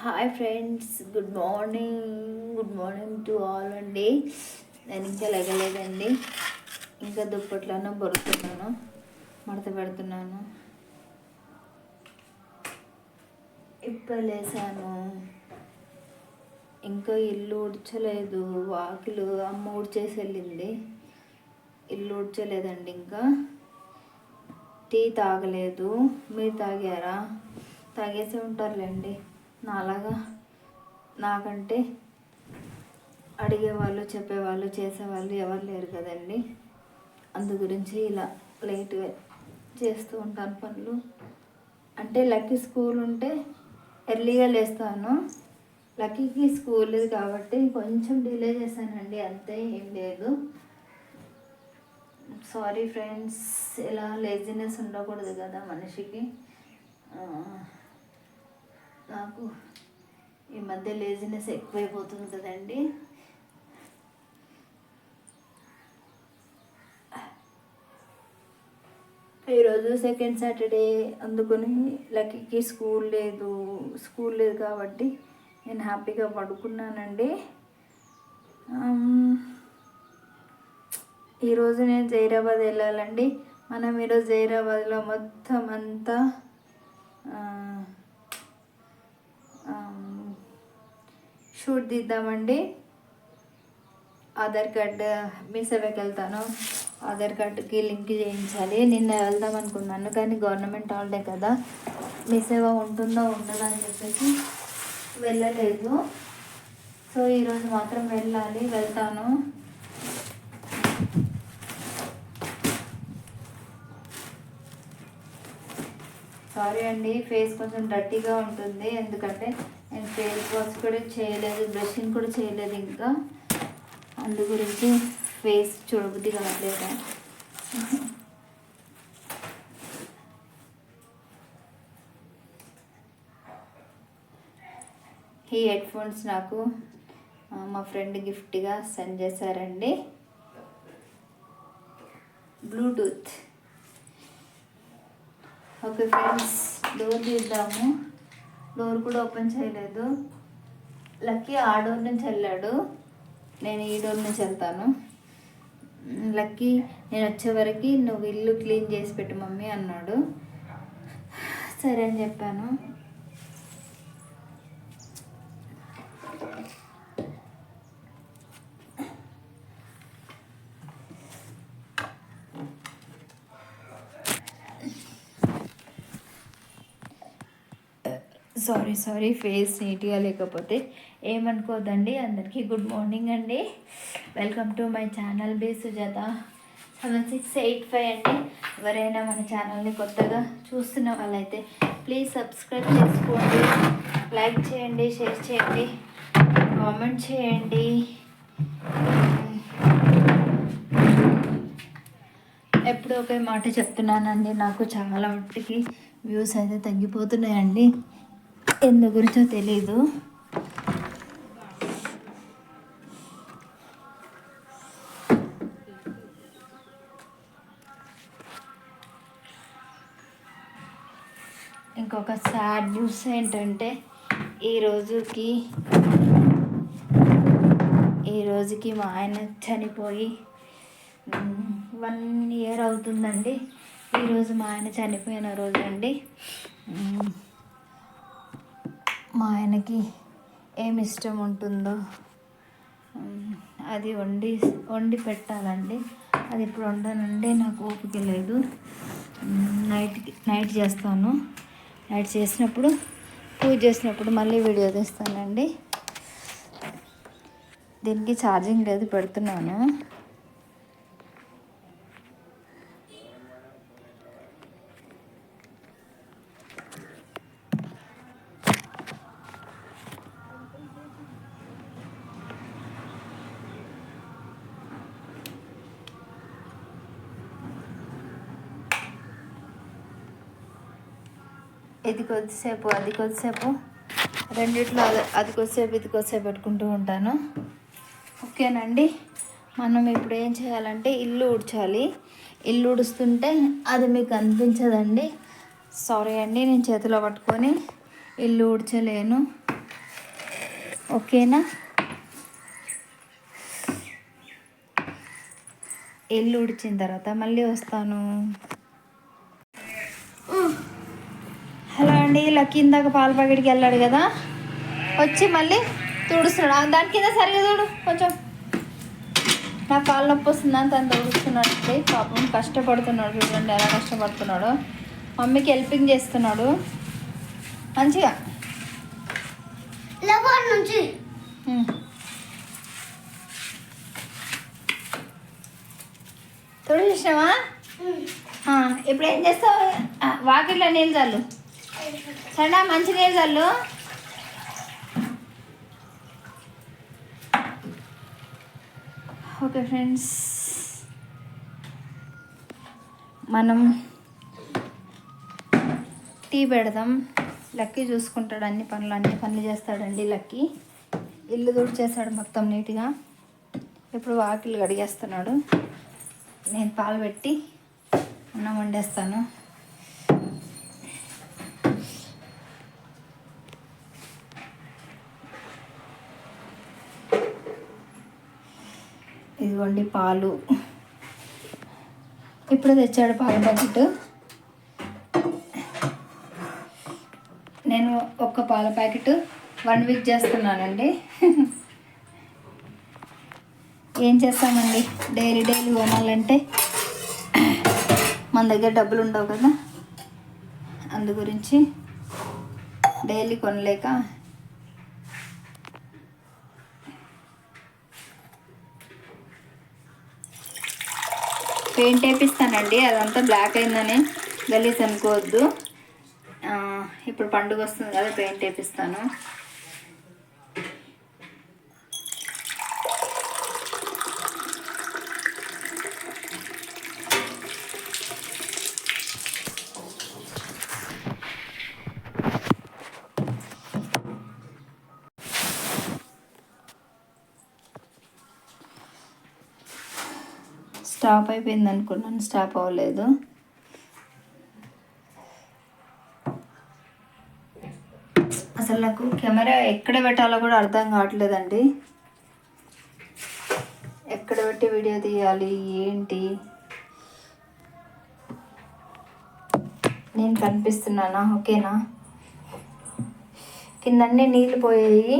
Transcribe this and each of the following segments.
Hi friends, good morning to all అండి. నేను ఇంకా లెగలేదండి. ఇంకా దుప్పట్లను బొరుకుతున్నాను, మడత పెడుతున్నాను. ఇప్పుడు లేసాను. ఇంకా ఇల్లు ఊడ్చలేదు, వాకిలు అమ్మ ఊడ్చేసి వెళ్ళింది. ఇల్లు ఊడ్చలేదండి. ఇంకా టీ తాగలేదు. మీరు తాగారా? తాగేసి ఉంటారులేండి. నాలాగా నాకంటే అడిగేవాళ్ళు, చెప్పేవాళ్ళు, చేసేవాళ్ళు ఎవరు లేరు కదండి. అందు గురించి ఇలా లేట్గా చేస్తూ ఉంటాను పనులు. అంటే లక్కీ స్కూల్ ఉంటే ఎర్లీగా లేస్తాను. లక్కీకి స్కూల్ లేదు కాబట్టి కొంచెం డిలే చేశానండి, అంతే, ఏం లేదు. సారీ ఫ్రెండ్స్, ఇలా లేజినెస్ ఉండకూడదు కదా మనిషికి. నాకు ఈ మధ్య లేజినెస్ ఎక్కువైపోతుంది కదండి. ఈరోజు సెకండ్ సాటర్డే, అందుకని లక్కీకి స్కూల్ లేదు కాబట్టి నేను హ్యాపీగా పడుకున్నానండి. ఈరోజు నేను జైరాబాద్ వెళ్ళాలండి. మనం ఈరోజు జైరాబాద్లో మొత్తం అంతా షూట్ తీద్దామండి. ఆధార్ కార్డ్ మీ సేవకి వెళ్తాను, ఆధార్ కార్డుకి లింక్ చేయించాలి. నిన్న వెళ్దాం అనుకున్నాను కానీ గవర్నమెంట్ హాలిడే కదా, మీ సేవ ఉంటుందో ఉండదా అని చెప్పేసి వెళ్ళలేదు. సో ఈరోజు మాత్రం వెళ్తాను. సారీ అండి, ఫేస్ కొంచెం డర్టీగా ఉంటుంది, ఎందుకంటే నేను ఫేస్ వాష్ కూడా చేయలేదు, బ్రషింగ్ కూడా చేయలేదు. ఇంకా అందు గురించి ఫేస్ చూడబుద్ధి కావట్లేదు. ఈ హెడ్ ఫోన్స్ నాకు మా ఫ్రెండ్ గిఫ్ట్గా సెండ్ చేశారండి. బ్లూటూత్. ఓకే ఫ్రెండ్స్, డోర్ తీద్దాము. డోర్ కూడా ఓపెన్ చేయలేదు. లక్కీ ఆ డోర్ నుంచి వెళ్ళాడు, నేను ఈ డోర్ నుంచి వెళ్తాను. లక్కీ నేను వచ్చేవరకు నువ్వు ఇల్లు క్లీన్ చేసి పెట్టు మమ్మీ అన్నాడు. సరే అని చెప్పాను. సారీ ఫేస్ నీట్గా లేకపోతే ఏమనుకోదండి. అందరికీ గుడ్ మార్నింగ్ అండి. Welcome to my channel B Sujatha 7685 అండి. ఎవరైనా మన ఛానల్ని కొత్తగా చూస్తున్న వాళ్ళైతే ప్లీజ్ సబ్స్క్రైబ్ చేసుకోండి, లైక్ చేయండి, షేర్ చేయండి, కామెంట్ చేయండి. ఎప్పుడో ఒక మాట చెప్తున్నానండి, నాకు చాలా మట్టుకి వ్యూస్ అయితే తగ్గిపోతున్నాయండి, ఎందు గురించో తెలీదు. ఇంకొక సాడ్ న్యూస్ ఏంటంటే ఈ రోజుకి మా ఆయన చనిపోయి 1 year అవుతుందండి. ఈరోజు మా ఆయన చనిపోయిన రోజు అండి. మా ఆయనకి ఏమి ఇష్టం ఉంటుందో అది వండి పెట్టాలండి. అది ఇప్పుడు వండానండి, నాకు ఓపిక లేదు. నైట్ చేస్తాను. నైట్ చేసినప్పుడు, పూజ చేసినప్పుడు మళ్ళీ వీడియో తీస్తానండి. దీనికి ఛార్జింగ్ లేదు, పెడుతున్నాను. ఇది కొద్దిసేపు, అది కొద్దిసేపు, రెండిట్లో అది కొద్దిసేపు, ఇది కొద్దిసేపు పెట్టుకుంటూ ఉంటాను. ఓకేనండి. మనం ఇప్పుడు ఏం చేయాలంటే ఇల్లు ఊడ్చాలి. ఇల్లు ఊడుస్తుంటే అది మీకు అనిపించదండి. సారీ అండి, నేను చేతిలో పట్టుకొని ఇల్లు ఊడ్చలేను. ఓకేనా. ఇల్లు ఉడిచిన తర్వాత మళ్ళీ వస్తాను. హలో అండి. లక్కీ ఇందాక పాల ప్యాకెట్కి వెళ్ళాడు కదా, వచ్చి మళ్ళీ తుడుస్తున్నాడు. దాని కింద సరిగా చూడు కొంచెం. నాకు కాళ్ళు నొప్పి వస్తుందని తను తుడుస్తున్నాడు అండి. పాపం కష్టపడుతున్నాడు, చూడండి ఎలా కష్టపడుతున్నాడు. మమ్మీకి హెల్పింగ్ చేస్తున్నాడు మంచిగా. నుంచి తుడిచేసినావా? ఇప్పుడు ఏం చేస్తావు? వాకిట్లో నీళ్ళు చల్లు. సరేనా, మంచి నీళ్ళు చల్లు. ఓకే ఫ్రెండ్స్, మనం టీ పెడదాం. లక్కీ చూసుకుంటాడు, అన్ని పనులు చేస్తాడండి లక్కీ. ఇల్లు తుడిచేస్తాడు మొత్తం నీట్గా. ఇప్పుడు వాకిలు కడిగేస్తున్నాడు. నేను పాలు పెట్టి అన్నం వండేస్తాను. ఇదిగోండి పాలు. ఇప్పుడు తెచ్చాడు పాల ప్యాకెట్. నేను ఒక్క పాల ప్యాకెట్ 1 వీక్ చేస్తున్నానండి. ఏం చేస్తామండి, డైలీ కొనాలంటే మన దగ్గర డబ్బులు ఉండవు కదా, అందు గురించి డైలీ కొనలేక పెయింట్ వేపిస్తానండి. అదంతా బ్లాక్ అయిందని గలీజ్ అనుకోవద్దు. ఇప్పుడు పండుగ వస్తుంది కదా, పెయింట్ వేపిస్తాను. స్టాప్ అయిపోయింది అనుకున్నాను, స్టాప్ అవ్వలేదు. అసలు నాకు కెమెరా ఎక్కడ పెట్టాలో కూడా అర్థం కావట్లేదండి. ఎక్కడ పెట్టి వీడియో తీయాలి ఏంటి? నేను కనిపిస్తున్నానా? ఓకేనా. కిందన్నీ నీళ్ళు పోయాయి.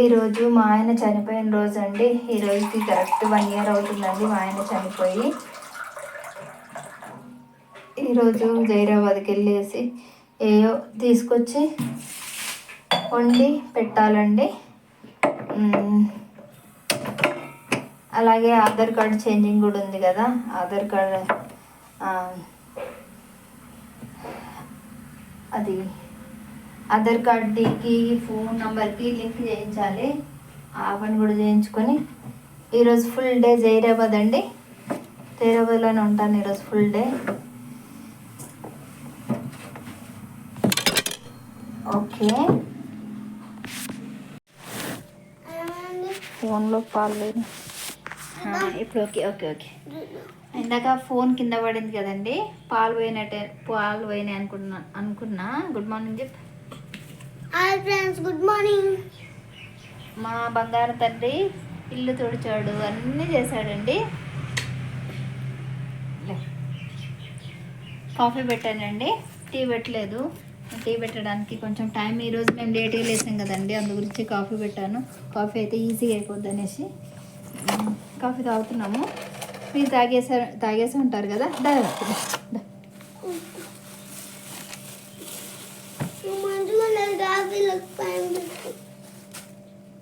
ఈరోజు మా ఆయన చనిపోయిన రోజు అండి. ఈరోజుకి కరెక్ట్ 1 ఇయర్ అవుతుందండి మా ఆయన చనిపోయి. ఈరోజు జైరాబాద్కి వెళ్ళేసి ఏయో తీసుకొచ్చి వండి పెట్టాలండి. అలాగే ఆధార్ కార్డు చేంజింగ్ కూడా ఉంది కదా, ఆధార్ కార్డు అది ఆధార్ కార్డుకి ఫోన్ నెంబర్కి లింక్ చేయించాలి. ఆ పని కూడా చేయించుకొని ఈరోజు ఫుల్ డే జైరాబాద్ అండి. జైరాబాద్లోనే ఉంటాను ఈరోజు ఫుల్ డే. ఓకే, ఫోన్లో పాలు లేదు ఇప్పుడు. Okay okay okay. ఇందాక ఫోన్ కింద పడింది కదండి, పాలు పోయినాయి అనుకున్నా. గుడ్ మార్నింగ్ చెప్పు. Hi friends, good morning. మా బంగారు తండ్రి ఇల్లు తుడిచాడు, అన్నీ చేశాడండి. కాఫీ పెట్టానండి, టీ పెట్టలేదు. టీ పెట్టడానికి కొంచెం టైం, ఈరోజు మేము లేట్గా లేసాం కదండి, అందు గురించి కాఫీ పెట్టాను. కాఫీ అయితే ఈజీగా అయిపోద్ది అనేసి కాఫీ తాగుతున్నాము. మీరు తాగేసి ఉంటారు కదా.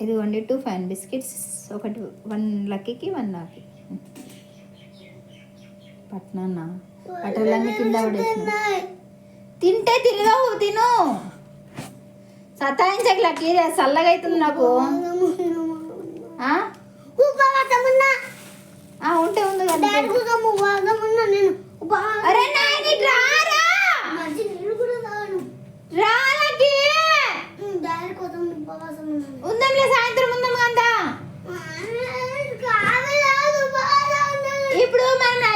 ఇదిగోండి 2 ఫైన్ బిస్కెట్స్, ఒకటి 1 లక్కీకి 1 నాకి. పట్నానా పట్టలన్నీ కింద పడేసిన. తింటే తిరగవు, తిను. సతాయించక లక్కీ, చల్లగా అవుతుంది నాకు. ఉంటే ఉంది కదా. అరే నాయని రారా, ఉందంలే, సాయంత్రం ఉందాం కదా.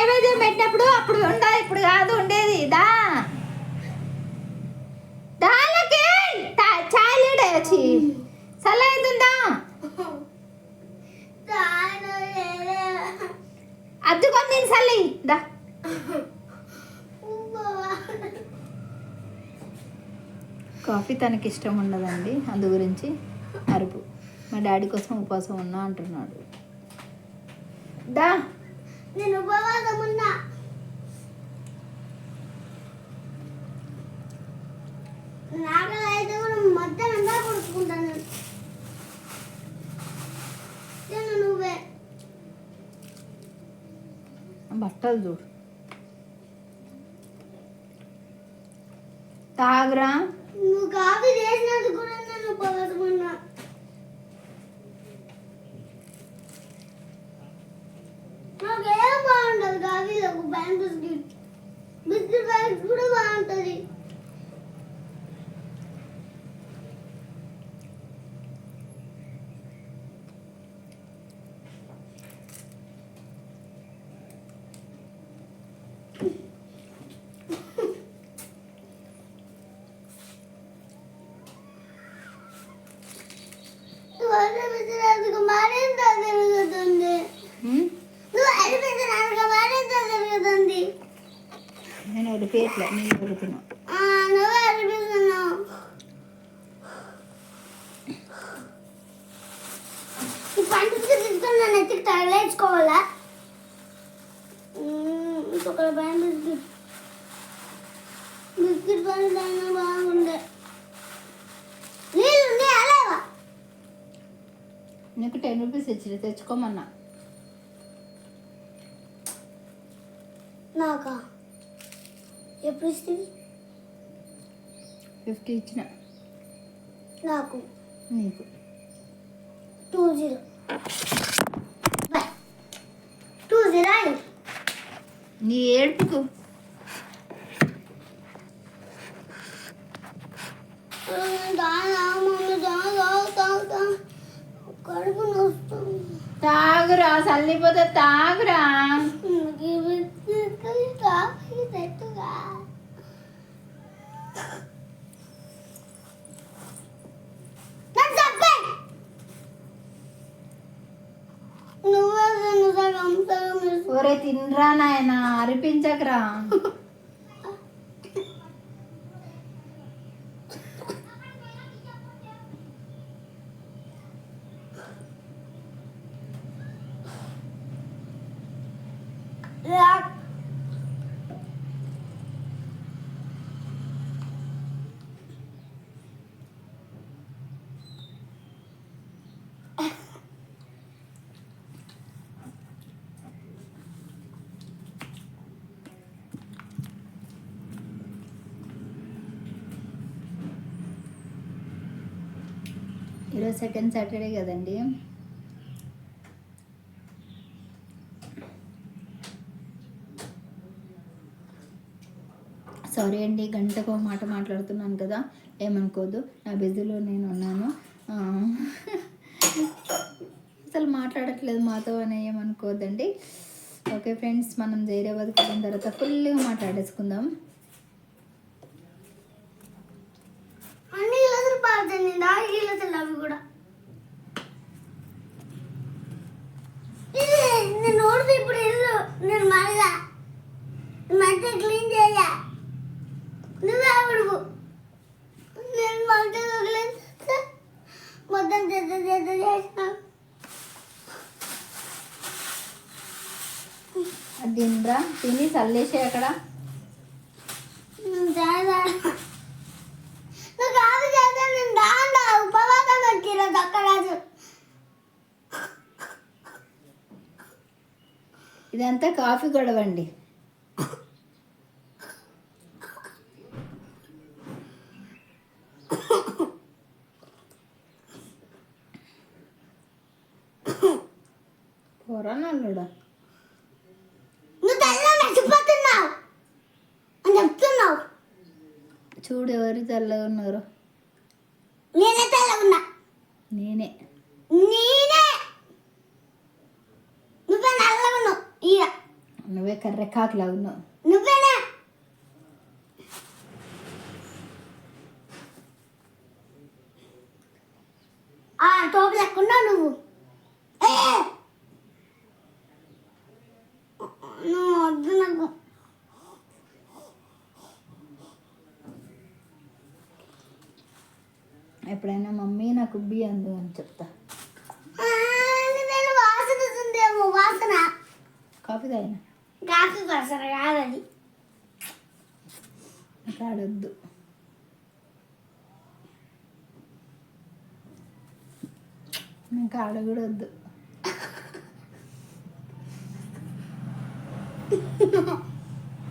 నైవేద్యం పెట్టినప్పుడు అప్పుడు ఉండాలి, ఇప్పుడు కాదు ఉండేది. దా దాలకి చాయ్ లీడే వచ్చి చల్లైతుందా అద్దుకొని నేను చల్లి దా. కాఫీ తనకి ఇష్టం ఉండదండి, అందు గురించి అరుపు. మా డాడీ కోసం ఉపవాసం ఉన్నా అంటున్నాడు. దా నేను ఉపవాసం ఉన్నా. నాకైతే కూడా మొత్తం అంతా కొడుకుంటాను. నువ్వే బట్టలు చూడు. తాగురా. నువ్వు కాఫీ చేసినందుకు కూడా నేను ఉపవాసం ఉన్నా. నాకేం బాగుంటుంది కాఫీలో బ్యాండ్ బిస్కెట్. బిస్కెట్ బ్యాగ్స్ కూడా బాగుంటుంది. మరింత జరుగుతుంది. నువ్వు అనిపించడానికి మరింత జరుగుతుంది. నేను వెళ్ళిపోయట్లే, నేను వెళ్తున్నా. నువ్వే అనిపిస్తున్నావు. ఈ పండుగ తీసుకొని నన్ను ఎత్తికి తగలేసుకోవాలా? ఇంకొక బ్యాండ్ బిస్కెట్ బిస్కెట్ బండి అయినా బాగుండే. నీళ్ళు ఉన్నాయి అలావా? నీకు 10 రూపీస్ ఇచ్చి తెచ్చుకోమన్నా. నాకా ఎప్పుడు ఇస్తుంది? 50 ఇచ్చిన. నాకు నీకు 20 20 నీ ఏడుపుకు కడుపు నొస్తుంది. తాగురా, చల్లిపోతే తాగురా. తెట్టుగా ఒరే తినరా నాయన, అరిపించకరా. ఈరోజు సెకండ్ సాటర్డే కదండి. సారీ అండి, గంటకు ఒక మాట మాట్లాడుతున్నాను కదా, ఏమనుకోదు. నా బిజీలో నేను ఉన్నాను. అసలు మాట్లాడట్లేదు మాతో అని ఏమనుకోవద్దండి. ఓకే ఫ్రెండ్స్, మనం జైరాబాద్కి వెళ్ళిన తర్వాత ఫుల్గా మాట్లాడేసుకుందాం. అన్ని గిలాసులు పాడుతుంది. 4 గిలాసులు అవి కూడా. నేను ఓడితే ఇప్పుడు ఇల్లు నేను మరగా మధ్య క్లీన్ చేయాలి. నువ్వే అడుగు. నేను మధ్య క్లీన్ చేస్తే మొత్తం చేసిన. తినరా, తిని చల్లేసే అక్కడ. నువ్వు కాదు చేస్తే నేను దాంట్లో ఉపవాసం వచ్చిరోజు అక్కడ. ఇదంతా కాఫీ గొడవ అండి. పోరానల్లుడా, నువ్వు తెల్ల మర్చిపోతున్నావు అని చెప్తున్నావు. చూడు ఎవరు తెల్లగా ఉన్నారు. నేనే తెల్లగున్నా. నేనే నువ్వే నల్లగున్నావు. ఇక నువ్వు నువ్వే కర్రెకాకులా ఉన్నావు. నువ్వేనా టోపీ లేకుండా నువ్వు నువ్వు వద్దు నాకు. ఎప్పుడైనా మమ్మీ నాకు ఉబ్బి అందు అని చెప్తా. వాసన వస్తుందేమో. వాసన కాఫీ తాగిన కాకి వాసన కాదది. కాడొద్దు. ఇంకా ఆడ కూడా వద్దు.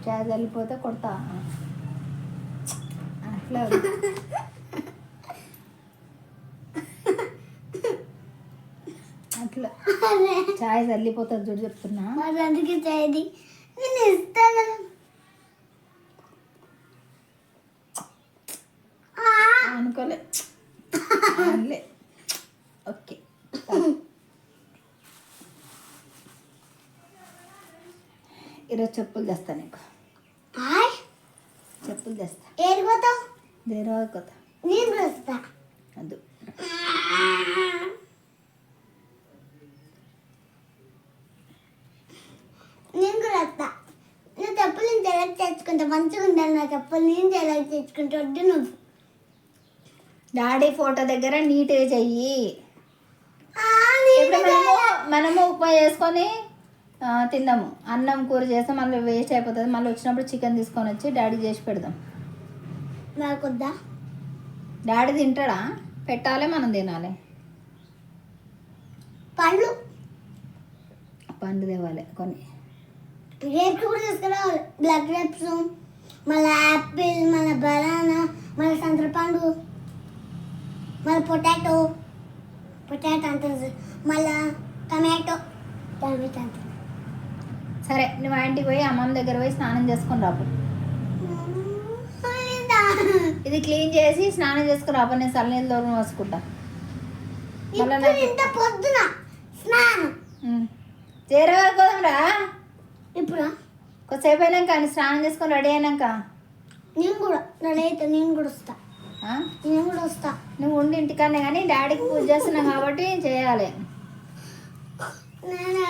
చాయ్ వెళ్ళిపోతే కొడతా అట్లా వద్దు. అట్లా చాయ్ చల్లిపోతుంది చూడు చెప్తున్నా. మరి అందుకే చేయది నేను ఇస్తాను. అనుకోలే అనలే. ఓకే ఈరోజు చెప్పులు తెస్తా నీకు. చెప్పులు తెస్తా. ఏడిపోతావు? దేరా కొత్త నేను కూడా వస్తా. వద్దు. నేను కూడా వస్తా. నువ్వు చెప్పులు నేను సెలెక్ట్ తెచ్చుకుంటా. మంచిగా ఉండాలి నా చెప్పులు. నేను సెలెక్ట్ తెచ్చుకుంటా. వద్దు నువ్వు. డాడీ ఫోటో దగ్గర నీట్గా చెయ్యి. నేను ఇప్పుడు మనము ఉప్మా చేసుకొని తిందాము. అన్నం కూర చేస్తే మళ్ళీ వేస్ట్ అయిపోతుంది. మళ్ళీ వచ్చినప్పుడు చికెన్ తీసుకొని వచ్చి డాడీ చేసి పెడదాం. నాకొద్దా? డాడీ తింటాడా? పెట్టాలి, మనం తినాలి. పండ్లు పండు తేవాలి కొన్ని. గ్రేప్స్ కూడా తీసుకురావాలి. బ్లాక్ గ్రేప్స్, మళ్ళీ యాపిల్, మళ్ళీ బనానా, మళ్ళీ సంత్రపండు, మళ్ళీ పొటాటో అంటారు, మళ్ళీ టమాటో అంటారు. సరే, నువ్వు ఆ ఇంటికి పోయి అమ్మమ్మ దగ్గర పోయి స్నానం చేసుకొని రాపు. ఇది క్లీన్ చేసి స్నానం చేసుకుని రాపు. నేను చల్లనీళ్ళు దూరం వేసుకుంటా. ఇంత పొద్దున స్నానం చేరవరా ఇప్పుడు కొద్దిసేపు అయినాక అని స్నానం చేసుకొని రెడీ అయినాక నేను కూడా రెడీ అయితే నేను కూడా వస్తా. నేను కూడా వస్తా. నువ్వు ఉండి ఇంటికన్నా కానీ డాడీకి పూజ చేస్తున్నావు కాబట్టి చేయాలి. నేను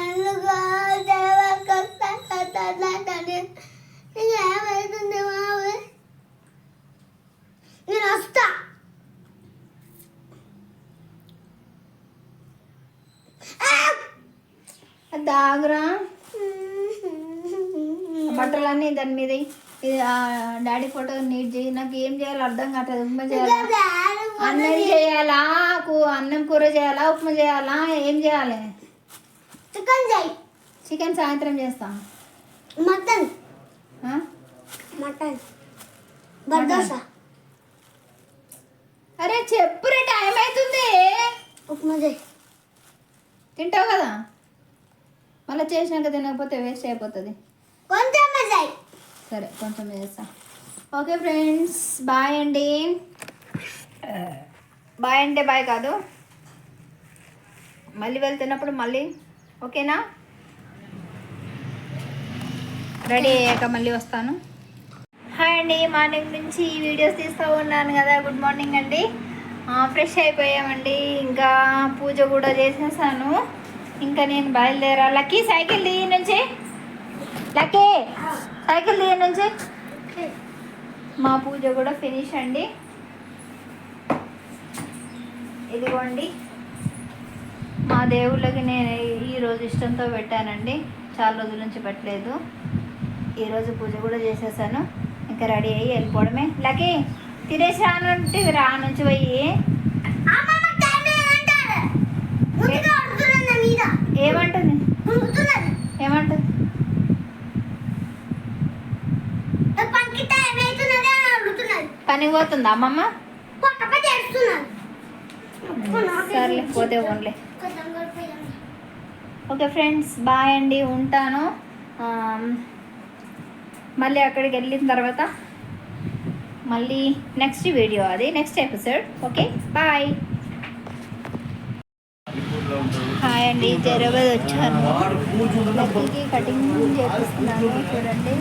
ఏమవుతుంది మావి? నేను వస్తా. దాగురా బట్టలన్నీ దాని మీద డాడీ ఫోటో నీట్ చేయి. నాకు ఏం చేయాలో అర్థం కావట్లేదు. ఉప్మా చేయాలా, అన్నం చేయాలా, అన్నం కూర చేయాలా, ఉప్మా చేయాలా, ఏం చేయాలి? చికెన్ చేయి. చికెన్ సాయంత్రం చేస్తా. మటన్ బర్దోస. అరే చెప్పురే, టైం అవుతుంది. ఉప్మా చేయి. తింటావు కదా, మళ్ళీ చేసినాక తినకపోతే వేస్ట్ అయిపోతుంది. కొంచెం చేయి. సరే, కొంచెం చేస్తా. ఓకే ఫ్రెండ్స్, బాయ్ అండి. బాయ్ అంటే బాయ్ కాదు, మళ్ళీ వెళ్తున్నప్పుడు మళ్ళీ. ఓకేనా? రెడీ అయ్యాక మళ్ళీ వస్తాను. హాయ్ అండి, మార్నింగ్ నుంచి ఈ వీడియోస్ తీస్తూ ఉన్నాను కదా. గుడ్ మార్నింగ్ అండి. ఫ్రెష్ అయిపోయామండి. ఇంకా పూజ కూడా చేసేసాను. ఇంకా నేను బయలుదేరా. లక్కీ సైకిల్ దిగి నుంచి, లక్కీ సైకిల్ దిగి నుంచి. మా పూజ కూడా ఫినిష్ అండి. ఇదిగోండి మా దేవుళ్ళకి నేను ఈరోజు ఇష్టంతో పెట్టానండి. చాలా రోజుల నుంచి పెట్టలేదు. ఈరోజు పూజ కూడా చేసేసాను. ఇంకా రెడీ అయ్యి వెళ్ళిపోవడమే. లక్కీ తినేసి రానంటే రా నుంచి పోయి ఏమంటుంది ఏమంటుంది? పనికి పోతుందా అమ్మమ్మ? సర్లే, పోతే ఓన్లే. ఓకే ఫ్రెండ్స్, బాయ్ అండి, ఉంటాను. మళ్ళీ అక్కడికి వెళ్ళిన తర్వాత మళ్ళీ నెక్స్ట్ వీడియో, అది next episode. Okay, bye. Hi అండి, జైరాబాద్ వచ్చాను. లక్కీకి కటింగ్ చేపిస్తున్నాను. చూడండి,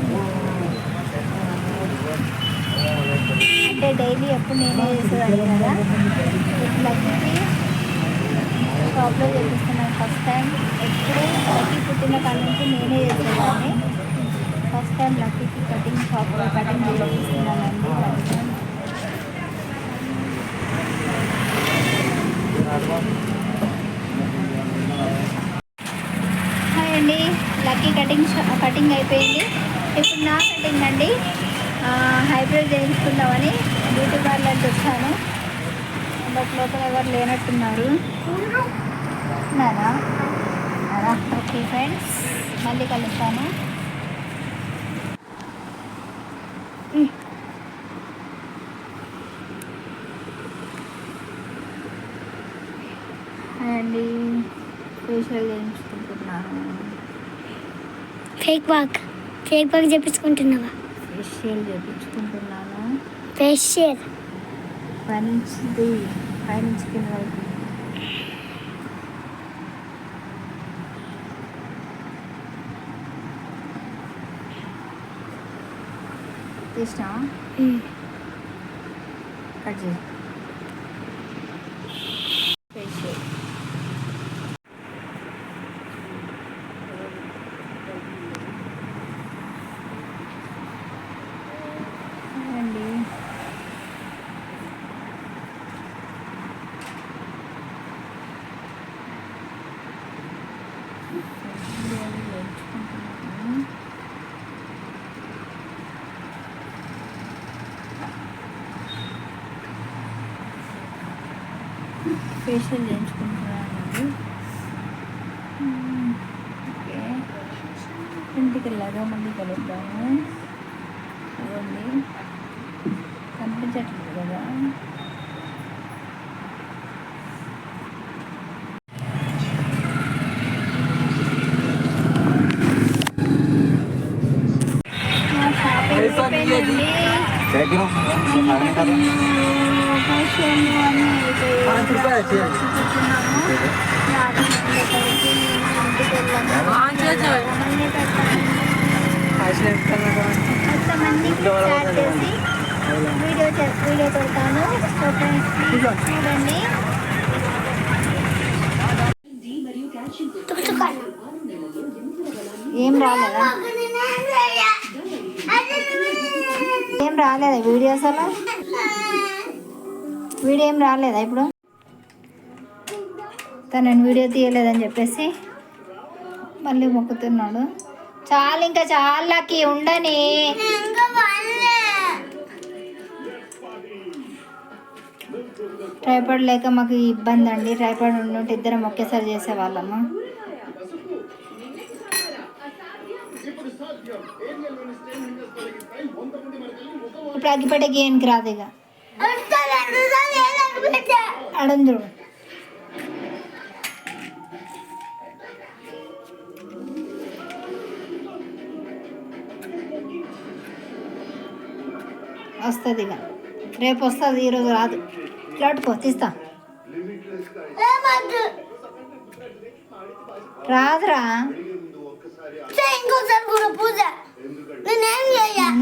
అంటే డైలీ ఎప్పుడు నేనే చేసేదాన్ని కదా. లక్కీకి షాప్లో చేపిస్తున్నాను ఫస్ట్ టైం. ఎప్పుడు లక్కీ పుట్టిన కాడ నుంచి నేనే చేసేదాన్ని. ఫస్ట్ టైం లక్కీకి కటింగ్ షాప్లో కటింగ్ చేపిస్తున్నానండి. హాయ్ అండి, లక్కీ కటింగ్ అయిపోయింది. ఇప్పుడు నా కటింగ్ అండి. హైబ్రిడ్ చేయించుకుందామని బ్యూటీ పార్లర్కి వచ్చాను. బట్ లోపల ఎవరు లేనట్టున్నారు. నానా ఓకే ఫ్రెండ్స్, మళ్ళీ కలుస్తాను. అండి, ఫేషియల్ చేయించుకుంటున్నాను. ఫేక్ వాక్ చేపించుకుంటున్నావా? ఫేషియల్ చేయించుకుంటున్నాను. ఫేషియల్ పైనుంచి కింద వరకు. తీసినా కట్ చేయి. ఫేషియల్ అండి. ఫేషియల్ చేయించుకుంటున్నానండి. ఓకే, ఇంటికి వెళ్ళాక మళ్ళీ కలుద్దాము. అదండి, కనిపించట్లేదు కదా. వీడియో పెడతాను. చూడండి. ఏం రాలేదా వీడియో? అసలు వీడియో ఏం రాలేదా ఇప్పుడు? తనని వీడియో తీయలేదని చెప్పేసి మళ్ళీ మొక్కుతున్నాడు. చాలు, ఇంకా చాలాకి ఉండని. ట్రైపాడ్ లేక మాకు ఇబ్బంది అండి. ట్రైపాడ్ ఉంటే ఇద్దరం ఒకేసారి చేసేవాళ్ళము. ఇప్పుడు అగ్గిపెట్టే గేమ్కి రాదు ఇక. అడందుడు వస్తుంది ఇక. రేపు వస్తుంది, ఈరోజు రాదు. ఇట్లాటుకో, తీస్తా. రాదురా,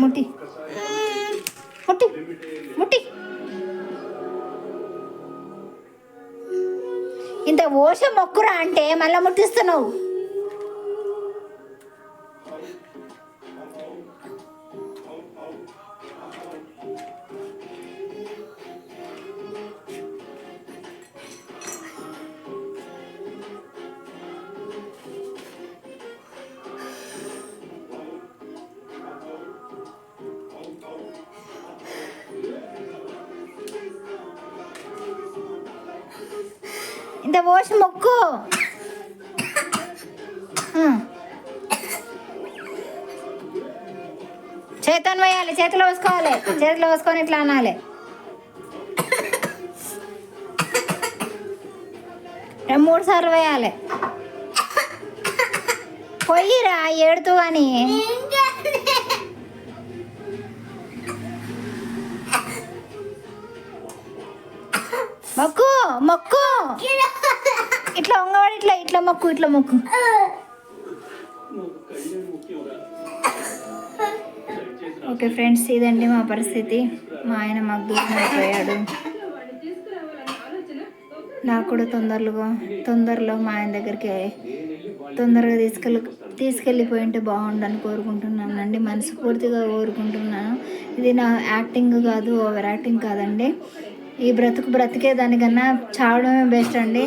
ముట్టి ముట్టి ముట్టి. ఇంత ఓష మొక్కురా అంటే మళ్ళీ ముట్టిస్తున్నావు. ఇంత పోసి మొక్కు. చేతితో వేయాలి, చేతిలో వేసుకోవాలి. చేతిలో వేసుకొని ఇట్లా అనాలి. 3 సార్లు వేయాలి. పొయ్యిరా, ఏడుతూ కానీ. మొక్కు మొక్కు. ఇట్లా వంగవాడు, ఇట్లా ఇట్లా మొక్కు, ఇట్లా మొక్కు. ఓకే ఫ్రెండ్స్, ఇదండి మా పరిస్థితి. మా ఆయన మాకు దూరం అయిపోయాడు. నాకు కూడా తొందరలో మా ఆయన దగ్గరికి తొందరగా తీసుకెళ్ళిపోయి ఉంటే బాగుండని కోరుకుంటున్నానండి, మనస్ఫూర్తిగా కోరుకుంటున్నాను. ఇది నా యాక్టింగ్ కాదు, ఓవర్ యాక్టింగ్ కాదండి. ఈ బ్రతికే దానికన్నా చావడమే బెస్ట్ అండి.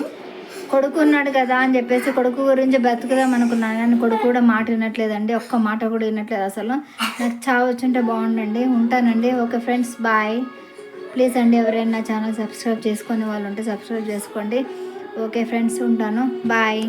కొడుకు ఉన్నాడు కదా అని చెప్పేసి కొడుకు గురించి బ్రతుకుదాం అనుకున్నాను, కానీ కొడుకు కూడా మాట వినట్లేదండి, ఒక్క మాట కూడా వినట్లేదు అసలు. నాకు చావు వచ్చుంటే బాగుండండి. ఉంటానండి. Okay friends, bye. ప్లీజ్ అండి, ఎవరైనా నా ఛానల్ సబ్స్క్రైబ్ చేసుకునే వాళ్ళు ఉంటే సబ్స్క్రైబ్ చేసుకోండి. ఓకే ఫ్రెండ్స్, ఉంటాను. బాయ్.